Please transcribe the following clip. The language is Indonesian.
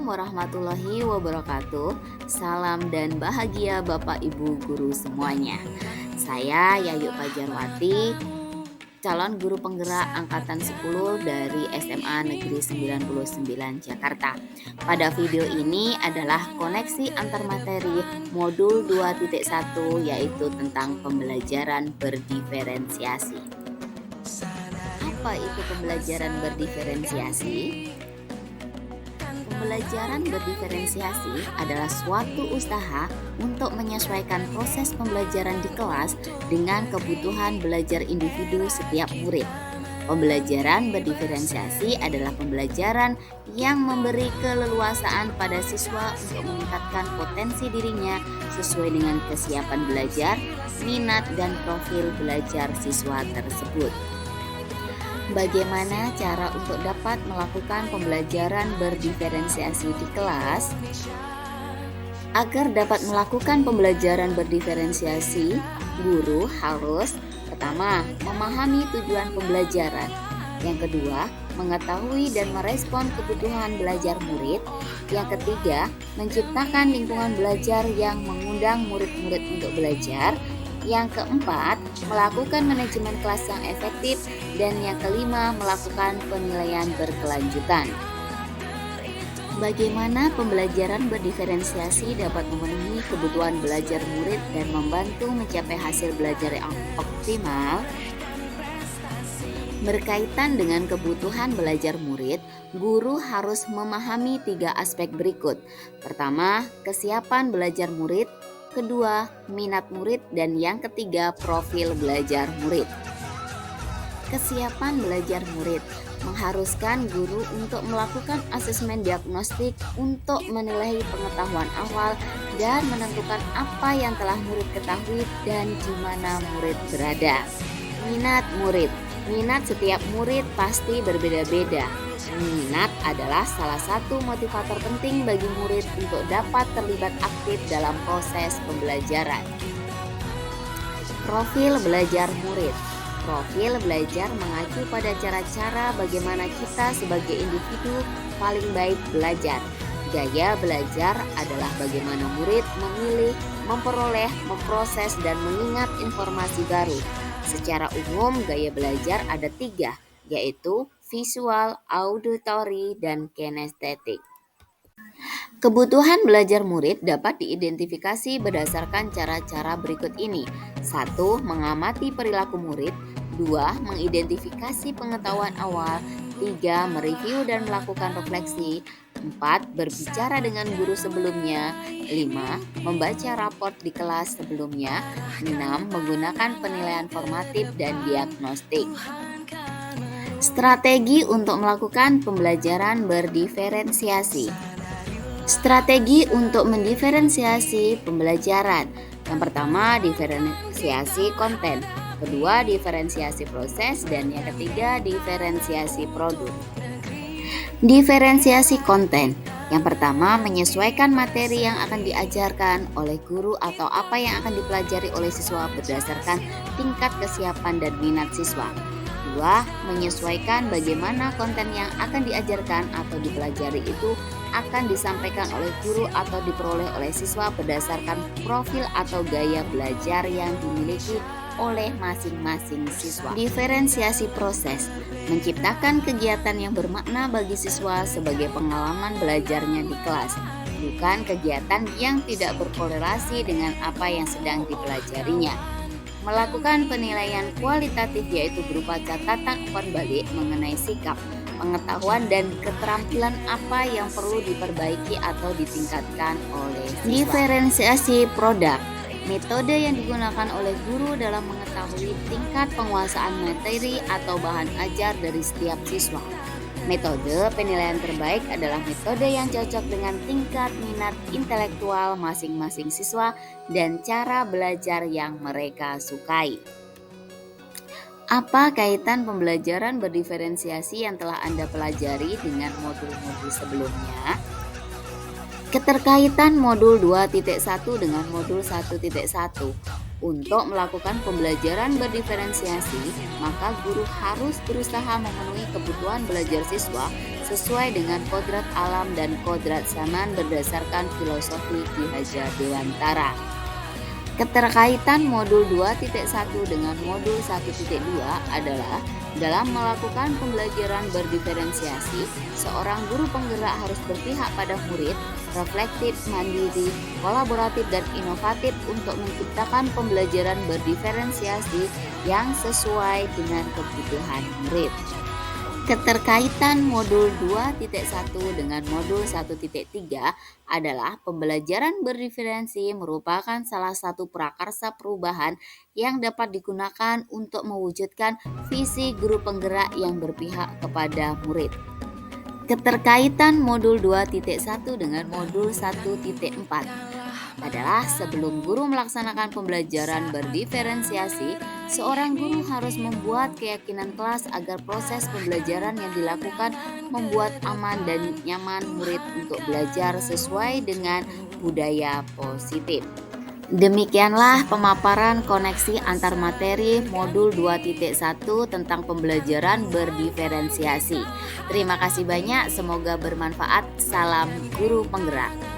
Assalamualaikum warahmatullahi wabarakatuh. Salam dan bahagia Bapak Ibu guru semuanya. Saya Yayu Fajarwati, calon guru penggerak angkatan 10 dari SMA Negeri 99 Jakarta. Pada video ini adalah koneksi antar materi modul 2.1 yaitu tentang pembelajaran berdiferensiasi. Apa itu pembelajaran berdiferensiasi? Pembelajaran berdiferensiasi adalah suatu usaha untuk menyesuaikan proses pembelajaran di kelas dengan kebutuhan belajar individu setiap murid. Pembelajaran berdiferensiasi adalah pembelajaran yang memberi keleluasaan pada siswa untuk meningkatkan potensi dirinya sesuai dengan kesiapan belajar, minat, dan profil belajar siswa tersebut. Bagaimana cara untuk dapat melakukan pembelajaran berdiferensiasi di kelas? Agar dapat melakukan pembelajaran berdiferensiasi, guru harus pertama, memahami tujuan pembelajaran. Yang kedua, mengetahui dan merespon kebutuhan belajar murid. Yang ketiga, menciptakan lingkungan belajar yang mengundang murid-murid untuk belajar. Yang keempat, melakukan manajemen kelas yang efektif. Dan yang kelima, melakukan penilaian berkelanjutan. Bagaimana pembelajaran berdiferensiasi dapat memenuhi kebutuhan belajar murid dan membantu mencapai hasil belajar yang optimal? Berkaitan dengan kebutuhan belajar murid, guru harus memahami 3 aspek berikut. Pertama, kesiapan belajar murid. Kedua, minat murid. Dan yang ketiga, profil belajar murid. Kesiapan belajar murid mengharuskan guru untuk melakukan asesmen diagnostik untuk menilai pengetahuan awal dan menentukan apa yang telah murid ketahui dan di mana murid berada. Minat murid. Minat setiap murid pasti berbeda-beda. Minat adalah salah satu motivator penting bagi murid untuk dapat terlibat aktif dalam proses pembelajaran. Profil belajar murid. Profil belajar mengacu pada cara-cara bagaimana kita sebagai individu paling baik belajar. Gaya belajar adalah bagaimana murid memilih, memperoleh, memproses, dan mengingat informasi baru. Secara umum, gaya belajar ada 3, yaitu visual, auditory, dan kinestetik. Kebutuhan belajar murid dapat diidentifikasi berdasarkan cara-cara berikut ini. 1. Mengamati perilaku murid. 2. Mengidentifikasi pengetahuan awal. 3. Mereview dan melakukan refleksi. 4. Berbicara dengan guru sebelumnya. 5. Membaca raport di kelas sebelumnya. 6. Menggunakan penilaian formatif dan diagnostik. Strategi untuk melakukan pembelajaran berdiferensiasi. Strategi untuk mendiferensiasi pembelajaran. Yang pertama, diferensiasi konten. Kedua, diferensiasi proses. Dan yang ketiga, diferensiasi produk. Diferensiasi konten. Yang pertama, menyesuaikan materi yang akan diajarkan oleh guru atau apa yang akan dipelajari oleh siswa berdasarkan tingkat kesiapan dan minat siswa. 2. Menyesuaikan bagaimana konten yang akan diajarkan atau dipelajari itu akan disampaikan oleh guru atau diperoleh oleh siswa berdasarkan profil atau gaya belajar yang dimiliki oleh masing-masing siswa. Diferensiasi proses. Menciptakan kegiatan yang bermakna bagi siswa sebagai pengalaman belajarnya di kelas, bukan kegiatan yang tidak berkorelasi dengan apa yang sedang dipelajarinya. Melakukan penilaian kualitatif yaitu berupa catatan umpan balik mengenai sikap, pengetahuan, dan keterampilan apa yang perlu diperbaiki atau ditingkatkan oleh siswa. Diferensiasi produk. Metode yang digunakan oleh guru dalam mengetahui tingkat penguasaan materi atau bahan ajar dari setiap siswa. Metode penilaian terbaik adalah metode yang cocok dengan tingkat minat intelektual masing-masing siswa dan cara belajar yang mereka sukai. Apa kaitan pembelajaran berdiferensiasi yang telah Anda pelajari dengan modul-modul sebelumnya? Keterkaitan modul 2.1 dengan modul 1.1. Untuk melakukan pembelajaran berdiferensiasi, maka guru harus berusaha memenuhi kebutuhan belajar siswa sesuai dengan kodrat alam dan kodrat zaman berdasarkan filosofi Ki Hajar Dewantara. Keterkaitan modul 2.1 dengan modul 1.2 adalah dalam melakukan pembelajaran berdiferensiasi, seorang guru penggerak harus berpihak pada murid, reflektif, mandiri, kolaboratif, dan inovatif untuk menciptakan pembelajaran berdiferensiasi yang sesuai dengan kebutuhan murid. Keterkaitan modul 2.1 dengan modul 1.3 adalah pembelajaran berdiferensi merupakan salah satu prakarsa perubahan yang dapat digunakan untuk mewujudkan visi guru penggerak yang berpihak kepada murid. Keterkaitan modul 2.1 dengan modul 1.4 adalah sebelum guru melaksanakan pembelajaran berdiferensiasi, seorang guru harus membuat keyakinan kelas agar proses pembelajaran yang dilakukan membuat aman dan nyaman murid untuk belajar sesuai dengan budaya positif. Demikianlah pemaparan koneksi antar materi modul 2.1 tentang pembelajaran berdiferensiasi. Terima kasih banyak, semoga bermanfaat. Salam guru penggerak.